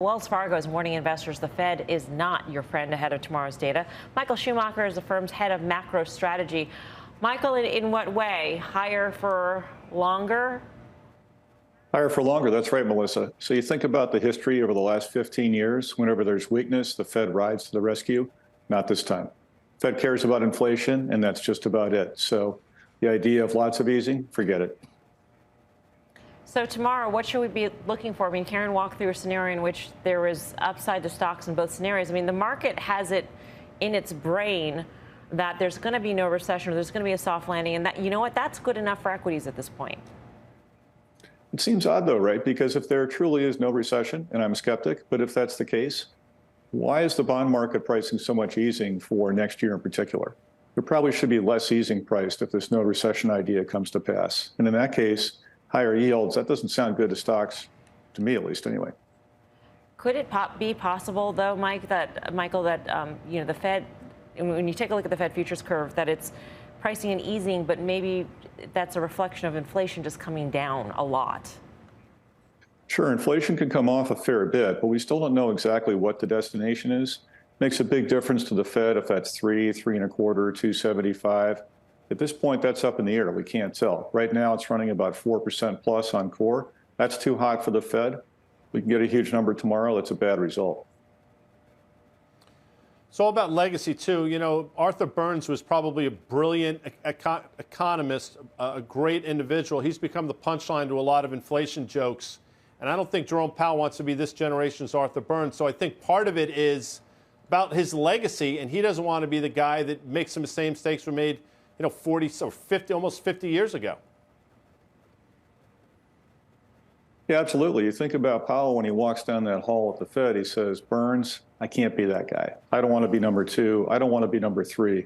Wells Fargo is warning investors the Fed is not your friend ahead of tomorrow's data. Michael Schumacher is the firm's head of macro strategy. Michael, in what way? Higher for longer? Higher for longer. That's right, Melissa. So you think about the history over the last 15 years. Whenever there's weakness, the Fed rides to the rescue. Not this time. Fed cares about inflation, and that's just about it. So the idea of lots of easing, forget it. So tomorrow, what should we be looking for? I mean, Karen walked through a scenario in which there was upside to stocks in both scenarios. I mean, the market has it in its brain that there's going to be no recession or there's going to be a soft landing. And that, you know what, that's good enough for equities at this point. It seems odd, though, right? Because if there truly is no recession, and I'm a skeptic, but if that's the case, why is the bond market pricing so much easing for next year in particular? There probably should be less easing priced if this no recession idea comes to pass. And in that case, higher yields, that doesn't sound good to stocks, to me at least anyway. Could it be possible, though, Michael, that the Fed, when you take a look at the Fed futures curve, that it's pricing and easing, but maybe that's a reflection of inflation just coming down a lot? Sure, inflation can come off a fair bit, but we still don't know exactly what the destination is. Makes a big difference to the Fed if that's 3.25, 2.75. At this point, that's up in the air. We can't tell. Right now, it's running about 4% plus on core. That's too hot for the Fed. We can get a huge number tomorrow. That's a bad result. It's all about legacy, too. You know, Arthur Burns was probably a brilliant economist, a great individual. He's become the punchline to a lot of inflation jokes. And I don't think Jerome Powell wants to be this generation's Arthur Burns. So I think part of it is about his legacy, and he doesn't want to be the guy that makes some of the same mistakes were made 40 or 50, almost 50 years ago. Yeah, absolutely. You think about Powell when he walks down that hall at the Fed, he says, Burns, I can't be that guy. I don't want to be number 2. I don't want to be number 3.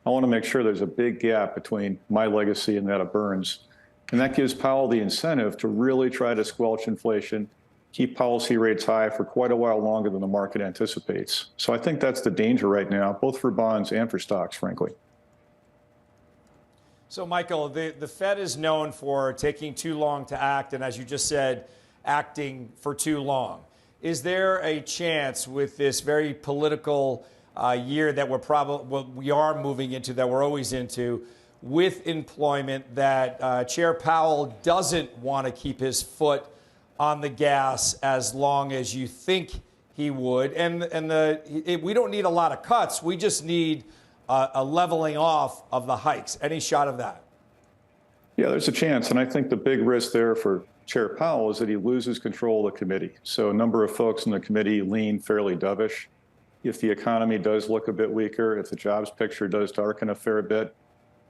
I want to make sure there's a big gap between my legacy and that of Burns. And that gives Powell the incentive to really try to squelch inflation, keep policy rates high for quite a while longer than the market anticipates. So I think that's the danger right now, both for bonds and for stocks, frankly. So, Michael, the Fed is known for taking too long to act, and as you just said, acting for too long. Is there a chance with this very political year that we are moving into, that we're always into, with employment, that Chair Powell doesn't want to keep his foot on the gas as long as you think he would? We don't need a lot of cuts. We just need a leveling off of the hikes. Any shot of that? Yeah, there's a chance. And I think the big risk there for Chair Powell is that he loses control of the committee. So a number of folks in the committee lean fairly dovish. If the economy does look a bit weaker, if the jobs picture does darken a fair bit,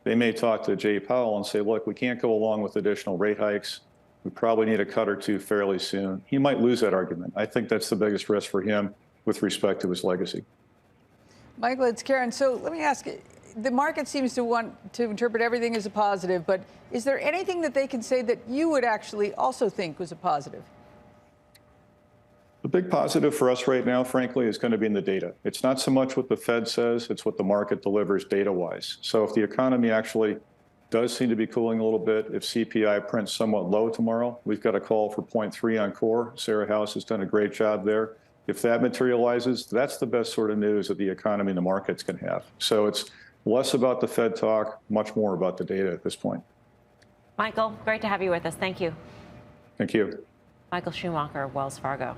they may talk to Jay Powell and say, look, we can't go along with additional rate hikes. We probably need a cut or two fairly soon. He might lose that argument. I think that's the biggest risk for him with respect to his legacy. Michael, it's Karen. So let me ask you, the market seems to want to interpret everything as a positive, but is there anything that they can say that you would actually also think was a positive? The big positive for us right now, frankly, is going to be in the data. It's not so much what the Fed says, it's what the market delivers data-wise. So if the economy actually does seem to be cooling a little bit, if CPI prints somewhat low tomorrow, we've got a call for 0.3 on core. Sarah House has done a great job there. If that materializes, that's the best sort of news that the economy and the markets can have. So it's less about the Fed talk, much more about the data at this point. Michael, great to have you with us. Thank you. Thank you. Michael Schumacher, Wells Fargo.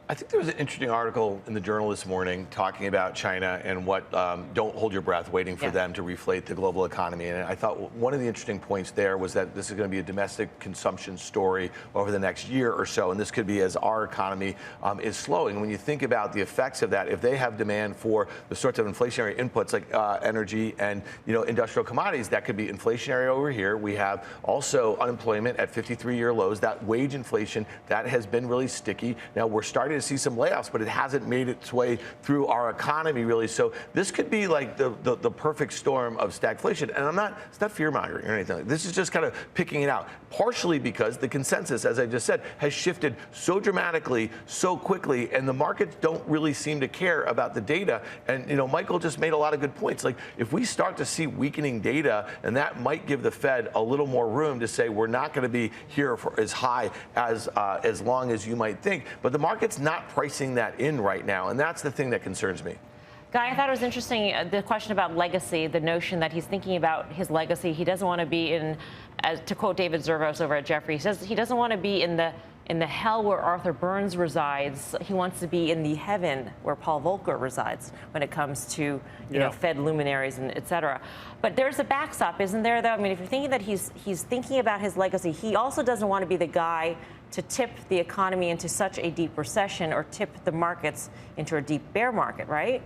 I think there was an interesting article in the Journal this morning talking about China and what don't hold your breath waiting for them to reflate the global economy. And I thought one of the interesting points there was that this is going to be a domestic consumption story over the next year or so. And this could be as our economy is slowing. When you think about the effects of that, if they have demand for the sorts of inflationary inputs like energy and industrial commodities, that could be inflationary over here. We have also unemployment at 53-year lows. That wage inflation, that has been really sticky. Now we're starting to see some layoffs, but it hasn't made its way through our economy really. So this could be like the perfect storm of stagflation. And it's not fear mongering or anything. This is just kind of picking it out, partially because the consensus, as I just said, has shifted so dramatically, so quickly, and the markets don't really seem to care about the data. And Michael just made a lot of good points. Like if we start to see weakening data, and that might give the Fed a little more room to say we're not going to be here for as high as long as you might think. But the market's not pricing that in right now, and that's the thing that concerns me. Guy, I thought it was interesting, the question about legacy, the notion that he's thinking about his legacy. He doesn't want to be in, as to quote David Zervos over at Jefferies, he says he doesn't want to be in the hell where Arthur Burns resides. He wants to be in the heaven where Paul Volcker resides when it comes to you know, Fed luminaries and et cetera. But there's a backstop, isn't there, though? I mean, if you're thinking that he's thinking about his legacy, he also doesn't want to be the guy to tip the economy into such a deep recession or tip the markets into a deep bear market, right?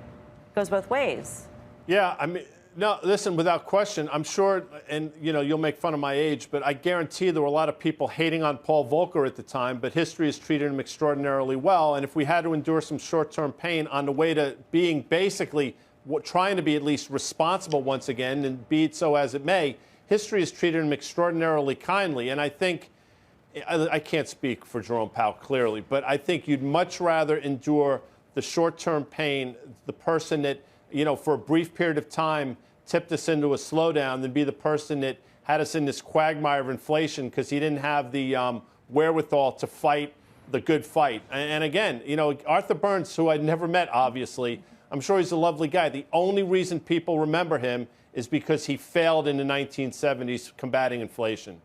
Goes both ways. Yeah, I mean, no, listen, without question, I'm sure, and you know, you'll make fun of my age, but I guarantee there were a lot of people hating on Paul Volcker at the time, but history has treated him extraordinarily well. And if we had to endure some short-term pain on the way to being basically trying to be at least responsible once again, and be it so as it may, history has treated him extraordinarily kindly. And I think, I can't speak for Jerome Powell clearly, but I think you'd much rather endure the short-term pain, the person that, you know, for a brief period of time tipped us into a slowdown than be the person that had us in this quagmire of inflation because he didn't have the wherewithal to fight the good fight. And again, you know, Arthur Burns, who I'd never met, obviously, I'm sure he's a lovely guy. The only reason people remember him is because he failed in the 1970s combating inflation.